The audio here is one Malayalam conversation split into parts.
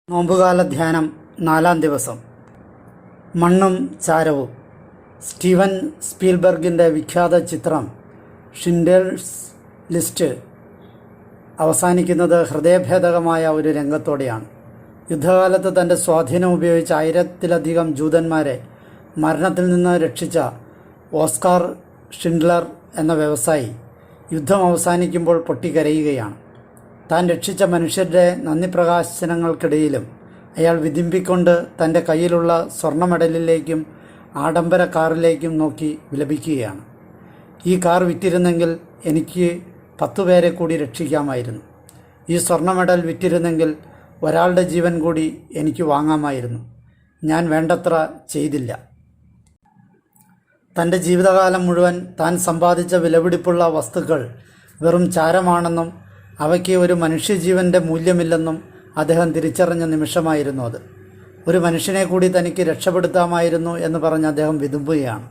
നോമ്പുകാല ധ്യാനം 4-ാം ദിവസം. മണ്ണും ചാരവും. സ്റ്റീവൻ സ്പീൽബർഗിൻ്റെ വിഖ്യാത ചിത്രം ഷിൻഡേഴ്സ് ലിസ്റ്റ് അവസാനിക്കുന്നത് ഹൃദയഭേദകമായ ഒരു രംഗത്തോടെയാണ്. യുദ്ധകാലത്ത് തൻ്റെ സ്വാധീനം ഉപയോഗിച്ച് 1000-ത്തിലധികം ജൂതന്മാരെ മരണത്തിൽ നിന്ന് രക്ഷിച്ച ഓസ്കാർ ഷിൻഡ്ലർ എന്ന വ്യവസായി യുദ്ധം അവസാനിക്കുമ്പോൾ പൊട്ടിക്കരയുകയാണ്. താൻ രക്ഷിച്ച മനുഷ്യരുടെ നന്ദി പ്രകാശനങ്ങൾക്കിടയിലും അയാൾ വിതുമ്പിക്കൊണ്ട് തൻ്റെ കയ്യിലുള്ള സ്വർണ്ണ മെഡലിലേക്കും ആഡംബര കാറിലേക്കും നോക്കി വിലപിക്കുകയാണ്. ഈ കാർ വിറ്റിരുന്നെങ്കിൽ എനിക്ക് 10 പേരെ കൂടി രക്ഷിക്കാമായിരുന്നു. ഈ സ്വർണ്ണ മെഡൽ വിറ്റിരുന്നെങ്കിൽ ഒരാളുടെ ജീവൻ കൂടി എനിക്ക് വാങ്ങാമായിരുന്നു. ഞാൻ വേണ്ടത്ര ചെയ്തില്ല. തൻ്റെ ജീവിതകാലം മുഴുവൻ താൻ സമ്പാദിച്ച വിലപിടിപ്പുള്ള വസ്തുക്കൾ വെറും ചാരമാണെന്നും അവയ്ക്ക് ഒരു മനുഷ്യജീവൻ്റെ മൂല്യമില്ലെന്നും അദ്ദേഹം തിരിച്ചറിഞ്ഞ നിമിഷമായിരുന്നു അത്. ഒരു മനുഷ്യനെ കൂടി തനിക്ക് രക്ഷപ്പെടുത്താമായിരുന്നു എന്ന് പറഞ്ഞ് അദ്ദേഹം വിതുമ്പുകയാണ്.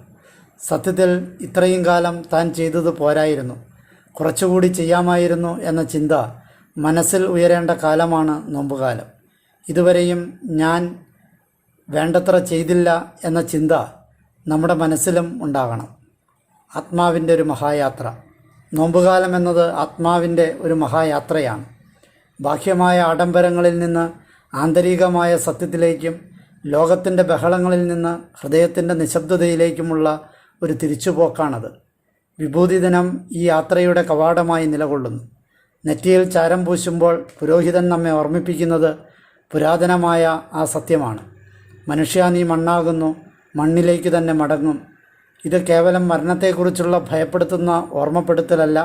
സത്യത്തിൽ ഇത്രയും കാലം താൻ ചെയ്തത് പോരായിരുന്നു, കുറച്ചുകൂടി ചെയ്യാമായിരുന്നു എന്ന ചിന്ത മനസ്സിൽ ഉയരേണ്ട കാലമാണ് നോമ്പുകാലം. ഇതുവരെയും ഞാൻ വേണ്ടത്ര ചെയ്തില്ല എന്ന ചിന്ത നമ്മുടെ മനസ്സിലും ഉണ്ടാകണം. ആത്മാവിൻ്റെ ഒരു മഹായാത്ര. നോമ്പുകാലം എന്നത് ആത്മാവിൻ്റെ ഒരു മഹായാത്രയാണ്. ബാഹ്യമായ ആഡംബരങ്ങളിൽ നിന്ന് ആന്തരികമായ സത്യത്തിലേക്കും ലോകത്തിൻ്റെ ബഹളങ്ങളിൽ നിന്ന് ഹൃദയത്തിൻ്റെ നിശബ്ദതയിലേക്കുമുള്ള ഒരു തിരിച്ചുപോക്കാണത്. വിഭൂതി ദിനം ഈ യാത്രയുടെ കവാടമായി നിലകൊള്ളുന്നു. നെറ്റിയിൽ ചാരം പൂശുമ്പോൾ പുരോഹിതൻ നമ്മെ ഓർമ്മിപ്പിക്കുന്നത് പുരാതനമായ ആ സത്യമാണ്. മനുഷ്യ, നീ മണ്ണാകുന്നു, മണ്ണിലേക്ക് തന്നെ മടങ്ങും. ഇത് കേവലം മരണത്തെക്കുറിച്ചുള്ള ഭയപ്പെടുത്തുന്ന ഓർമ്മപ്പെടുത്തലല്ല,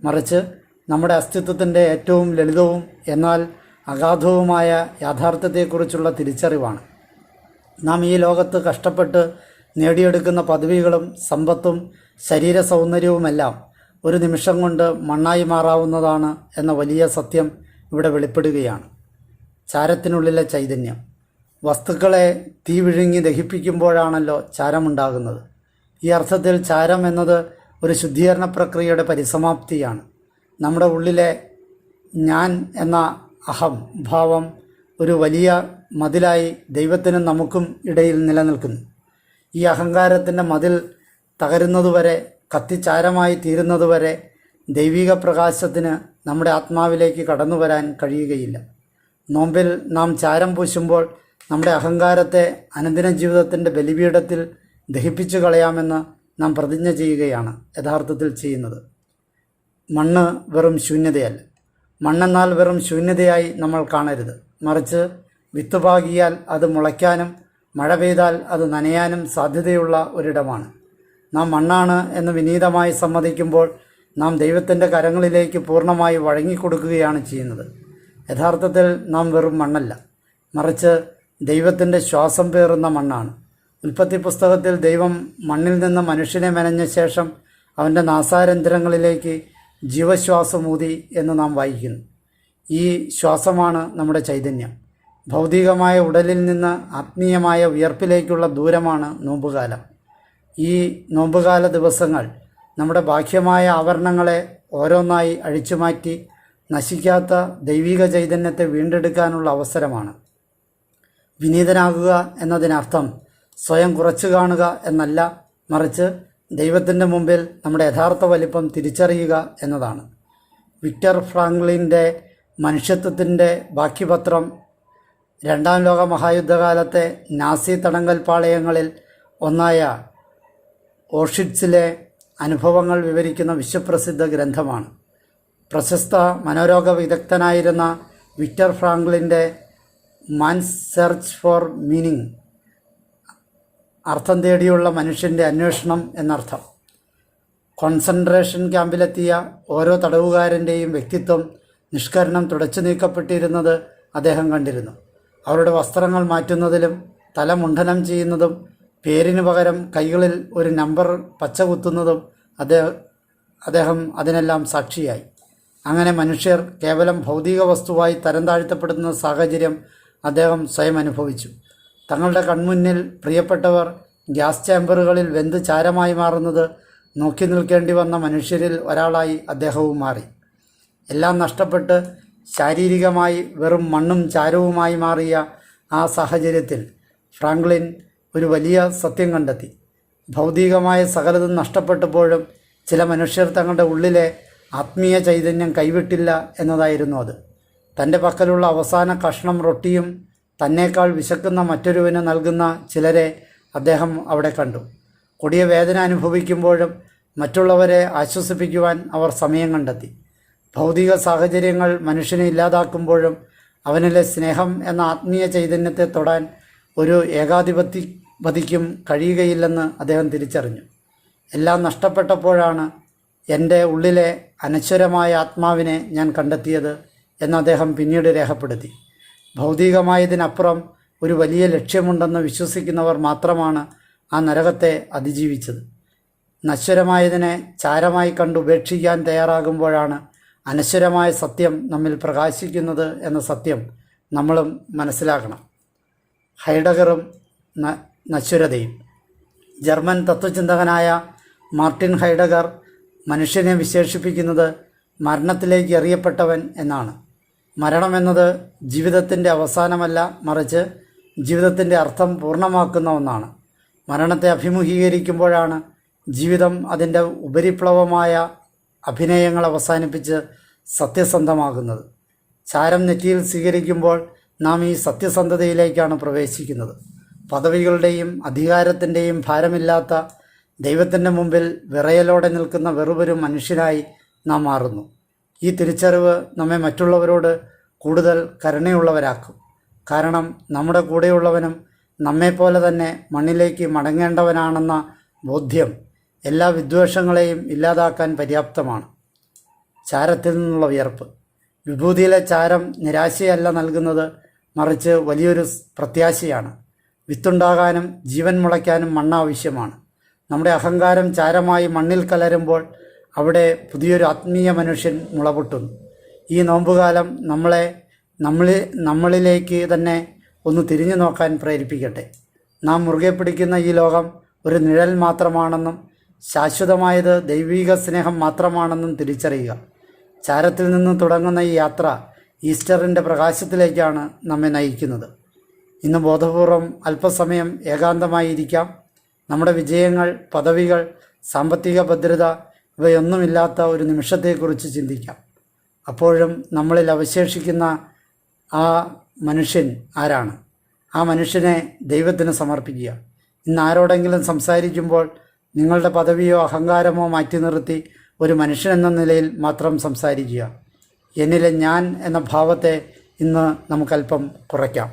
മറിച്ച് നമ്മുടെ അസ്തിത്വത്തിൻ്റെ ഏറ്റവും ലളിതവും എന്നാൽ അഗാധവുമായ യാഥാർത്ഥ്യത്തെക്കുറിച്ചുള്ള തിരിച്ചറിവാണ്. നാം ഈ ലോകത്ത് കഷ്ടപ്പെട്ട് നേടിയെടുക്കുന്ന പദവികളും സമ്പത്തും ശരീര സൗന്ദര്യവുമെല്ലാം ഒരു നിമിഷം കൊണ്ട് മണ്ണായി മാറാവുന്നതാണ് എന്ന വലിയ സത്യം ഇവിടെ വെളിപ്പെടുകയാണ്. ചാരത്തിനുള്ളിലെ ചൈതന്യം. വസ്തുക്കളെ തീ വിഴുങ്ങി ദഹിപ്പിക്കുമ്പോഴാണല്ലോ ചാരമുണ്ടാകുന്നത്. ഈ അർത്ഥത്തിൽ ചാരം എന്നത് ഒരു ശുദ്ധീകരണ പ്രക്രിയയുടെ പരിസമാപ്തിയാണ്. നമ്മുടെ ഉള്ളിലെ ഞാൻ എന്ന അഹം ഭാവം ഒരു വലിയ മതിലായി ദൈവത്തിനും നമുക്കും ഇടയിൽ നിലനിൽക്കുന്നു. ഈ അഹങ്കാരത്തിൻ്റെ മതിൽ തകരുന്നതുവരെ, കത്തിച്ചാരമായി തീരുന്നതുവരെ ദൈവിക പ്രകാശത്തിന് നമ്മുടെ ആത്മാവിലേക്ക് കടന്നു വരാൻ കഴിയുകയില്ല. നോമ്പിൽ നാം ചാരം പൂശുമ്പോൾ നമ്മുടെ അഹങ്കാരത്തെ അനുദിന ജീവിതത്തിൻ്റെ ബലിപീഠത്തിൽ ദഹിപ്പിച്ചു കളയാമെന്ന് നാം പ്രതിജ്ഞ ചെയ്യുകയാണ് യഥാർത്ഥത്തിൽ ചെയ്യുന്നത്. മണ്ണ് വെറും ശൂന്യതയല്ല. മണ്ണെന്നാൽ വെറും ശൂന്യതയായി നമ്മൾ കാണരുത്, മറിച്ച് വിത്ത് പാകിയാൽ അത് മുളയ്ക്കാനും മഴ പെയ്താൽ അത് നനയാനും സാധ്യതയുള്ള ഒരിടമാണ്. നാം മണ്ണാണ് എന്ന് വിനീതമായി സമ്മതിക്കുമ്പോൾ നാം ദൈവത്തിൻ്റെ കരങ്ങളിലേക്ക് പൂർണ്ണമായി വഴങ്ങിക്കൊടുക്കുകയാണ് ചെയ്യുന്നത്. യഥാർത്ഥത്തിൽ നാം വെറും മണ്ണല്ല, മറിച്ച് ദൈവത്തിൻ്റെ ശ്വാസം പേറുന്ന മണ്ണാണ്. ഉൽപ്പത്തി പുസ്തകത്തിൽ ദൈവം മണ്ണിൽ നിന്ന് മനുഷ്യനെ മെനഞ്ഞ ശേഷം അവൻ്റെ നാസാരന്ധ്രങ്ങളിലേക്ക് ജീവശ്വാസം ഊതി എന്ന് നാം വായിക്കുന്നു. ഈ ശ്വാസമാണ് നമ്മുടെ ചൈതന്യം. ഭൗതികമായ ഉടലിൽ നിന്ന് ആത്മീയമായ ഉയർപ്പിലേക്കുള്ള ദൂരമാണ് നോമ്പുകാലം. ഈ നോമ്പുകാല ദിവസങ്ങൾ നമ്മുടെ ബാഹ്യമായ ആവരണങ്ങളെ ഓരോന്നായി അഴിച്ചുമാറ്റി നശിക്കാത്ത ദൈവിക ചൈതന്യത്തെ വീണ്ടെടുക്കാനുള്ള അവസരമാണ്. വിനീതനാകുക എന്നതിനർത്ഥം സ്വയം കുറച്ചു കാണുക എന്നല്ല, മറിച്ച് ദൈവത്തിൻ്റെ മുമ്പിൽ നമ്മുടെ യഥാർത്ഥ വലിപ്പം തിരിച്ചറിയുക എന്നതാണ്. വിക്ടർ ഫ്രാങ്ക്ലിൻ്റെ മനുഷ്യത്വത്തിൻ്റെ ബാക്കിപത്രം 2-ാം ലോക മഹായുദ്ധകാലത്തെ നാസി തടങ്കൽ പാളയങ്ങളിൽ ഒന്നായ ഓഷിറ്റ്സിലെ അനുഭവങ്ങൾ വിവരിക്കുന്ന വിശ്വപ്രസിദ്ധ ഗ്രന്ഥമാണ്. പ്രശസ്ത മനോരോഗ വിദഗ്ധനായിരുന്ന വിക്ടർ ഫ്രാങ്ക്ലിൻ്റെ മാൻസ് സെർച്ച് ഫോർ മീനിങ്, അർത്ഥം തേടിയുള്ള മനുഷ്യൻ്റെ അന്വേഷണം എന്നർത്ഥം. കോൺസെൻട്രേഷൻ ക്യാമ്പിലെത്തിയ ഓരോ തടവുകാരൻ്റെയും വ്യക്തിത്വം നിഷ്കരണം തുടച്ചു നീക്കപ്പെട്ടിരുന്നത് അദ്ദേഹം കണ്ടിരുന്നു. അവരുടെ വസ്ത്രങ്ങൾ മാറ്റുന്നതിലും തല മുണ്ഡനം ചെയ്യുന്നതും പേരിന് പകരം കൈകളിൽ ഒരു നമ്പർ പച്ച കുത്തുന്നതും അദ്ദേഹം അതിനെല്ലാം സാക്ഷിയായി. അങ്ങനെ മനുഷ്യർ കേവലം ഭൗതിക വസ്തുവായി തരം താഴ്ത്തപ്പെടുന്ന സാഹചര്യം അദ്ദേഹം സ്വയം അനുഭവിച്ചു. തങ്ങളുടെ കൺമുന്നിൽ പ്രിയപ്പെട്ടവർ ഗ്യാസ് ചേമ്പറുകളിൽ വെന്ത് ചാരമായി മാറുന്നത് നോക്കി നിൽക്കേണ്ടി വന്ന മനുഷ്യരിൽ ഒരാളായി അദ്ദേഹവും മാറി. എല്ലാം നഷ്ടപ്പെട്ട് ശാരീരികമായി വെറും മണ്ണും ചാരവുമായി മാറിയ ആ സാഹചര്യത്തിൽ ഫ്രാങ്ക്ലിൻ ഒരു വലിയ സത്യം കണ്ടെത്തി. ഭൗതികമായ സകലതും നഷ്ടപ്പെട്ടപ്പോഴും ചില മനുഷ്യർ തങ്ങളുടെ ഉള്ളിലെ ആത്മീയ ചൈതന്യം കൈവിട്ടില്ല എന്നതായിരുന്നു അത്. തൻ്റെ പക്കലുള്ള അവസാന കഷ്ണം റൊട്ടിയും തന്നേക്കാൾ വിശക്കുന്ന മറ്റൊരുവന് നൽകുന്ന ചിലരെ അദ്ദേഹം അവിടെ കണ്ടു. കൊടിയ വേദന അനുഭവിക്കുമ്പോഴും മറ്റുള്ളവരെ ആശ്വസിപ്പിക്കുവാൻ അവർ സമയം കണ്ടെത്തി. ഭൗതിക സാഹചര്യങ്ങൾ മനുഷ്യനെ ഇല്ലാതാക്കുമ്പോഴും അവനിലെ സ്നേഹം എന്ന ആത്മീയ ചൈതന്യത്തെ തൊടാൻ ഒരു ഏകാധിപതിക്കും കഴിയുകയില്ലെന്ന് അദ്ദേഹം തിരിച്ചറിഞ്ഞു. എല്ലാം നഷ്ടപ്പെട്ടപ്പോഴാണ് എൻ്റെ ഉള്ളിലെ അനശ്വരമായ ആത്മാവിനെ ഞാൻ കണ്ടെത്തിയത് എന്ന് അദ്ദേഹം പിന്നീട് രേഖപ്പെടുത്തി. ഭൗതികമായതിനപ്പുറം ഒരു വലിയ ലക്ഷ്യമുണ്ടെന്ന് വിശ്വസിക്കുന്നവർ മാത്രമാണ് ആ നരകത്തെ അതിജീവിച്ചത്. നശ്വരമായതിനെ ചാരമായി കണ്ട് ഉപേക്ഷിക്കാൻ തയ്യാറാകുമ്പോഴാണ് അനശ്വരമായ സത്യം നമ്മിൽ പ്രകാശിക്കുന്നത് എന്ന സത്യം നമ്മളും മനസ്സിലാക്കണം. ഹൈഡഗറും നശ്വരതയും. ജർമ്മൻ തത്വചിന്തകനായ മാർട്ടിൻ ഹൈഡഗർ മനുഷ്യനെ വിശേഷിപ്പിക്കുന്നത് മരണത്തിലേക്ക് എറിയപ്പെട്ടവൻ എന്നാണ്. മരണമെന്നത് ജീവിതത്തിൻ്റെ അവസാനമല്ല, മറിച്ച് ജീവിതത്തിൻ്റെ അർത്ഥം പൂർണ്ണമാക്കുന്ന ഒന്നാണ്. മരണത്തെ അഭിമുഖീകരിക്കുമ്പോഴാണ് ജീവിതം അതിൻ്റെ ഉപരിപ്ലവമായ അഭിനയങ്ങൾ അവസാനിപ്പിച്ച് സത്യസന്ധമാകുന്നത്. ചാരം നെറ്റിയിൽ സ്വീകരിക്കുമ്പോൾ നാം ഈ സത്യസന്ധതയിലേക്കാണ് പ്രവേശിക്കുന്നത്. പദവികളുടെയും അധികാരത്തിൻ്റെയും ഭാരമില്ലാത്ത ദൈവത്തിൻ്റെ മുമ്പിൽ വിറയലോടെ നിൽക്കുന്ന വെറുമൊരു മനുഷ്യനായി നാം മാറുന്നു. ഈ തിരിച്ചറിവ് നമ്മെ മറ്റുള്ളവരോട് കൂടുതൽ കരുണയുള്ളവരാക്കും. കാരണം നമ്മുടെ കൂടെയുള്ളവനും നമ്മെപ്പോലെ തന്നെ മണ്ണിലേക്ക് മടങ്ങേണ്ടവനാണെന്ന ബോധ്യം എല്ലാ വിദ്വേഷങ്ങളെയും ഇല്ലാതാക്കാൻ പര്യാപ്തമാണ്. ചാരത്തിൽ നിന്നുള്ള വിയർപ്പ്. വിഭൂതിയിലെ ചാരം നിരാശയല്ല നൽകുന്നത്, മറിച്ച് വലിയൊരു പ്രത്യാശയാണ്. വിത്തുണ്ടാകാനും ജീവൻ മുളയ്ക്കാനും മണ്ണ് ആവശ്യമാണ്. നമ്മുടെ അഹങ്കാരം ചാരമായി മണ്ണിൽ കലരുമ്പോൾ അവിടെ പുതിയൊരു ആത്മീയ മനുഷ്യൻ മുളപൊട്ടുന്നു. ഈ നോമ്പുകാലം നമ്മളിലേക്ക് തന്നെ ഒന്ന് തിരിഞ്ഞു നോക്കാൻ പ്രേരിപ്പിക്കട്ടെ. നാം മുറുകെ പിടിക്കുന്ന ഈ ലോകം ഒരു നിഴൽ മാത്രമാണെന്നും ശാശ്വതമായത് ദൈവിക സ്നേഹം മാത്രമാണെന്നും തിരിച്ചറിയുക. ചാരത്തിൽ നിന്ന് തുടങ്ങുന്ന ഈ യാത്ര ഈസ്റ്ററിൻ്റെ പ്രകാശത്തിലേക്കാണ് നമ്മെ നയിക്കുന്നത്. ഇന്ന് ബോധപൂർവം അല്പസമയം ഏകാന്തമായിരിക്കാം. നമ്മുടെ വിജയങ്ങൾ, പദവികൾ, സാമ്പത്തിക ഭദ്രത ഇവയൊന്നുമില്ലാത്ത ഒരു നിമിഷത്തെക്കുറിച്ച് ചിന്തിക്കാം. അപ്പോഴും നമ്മളിൽ അവശേഷിക്കുന്ന ആ മനുഷ്യൻ ആരാണ്? ആ മനുഷ്യനെ ദൈവത്തിന് സമർപ്പിക്കുക. ഇന്ന് ആരോടെങ്കിലും സംസാരിക്കുമ്പോൾ നിങ്ങളുടെ പദവിയോ അഹങ്കാരമോ മാറ്റി നിർത്തി ഒരു മനുഷ്യനെന്ന നിലയിൽ മാത്രം സംസാരിക്കുക. എന്നിലെ ഞാൻ എന്ന ഭാവത്തെ ഇന്ന് നമുക്കല്പം കുറയ്ക്കാം.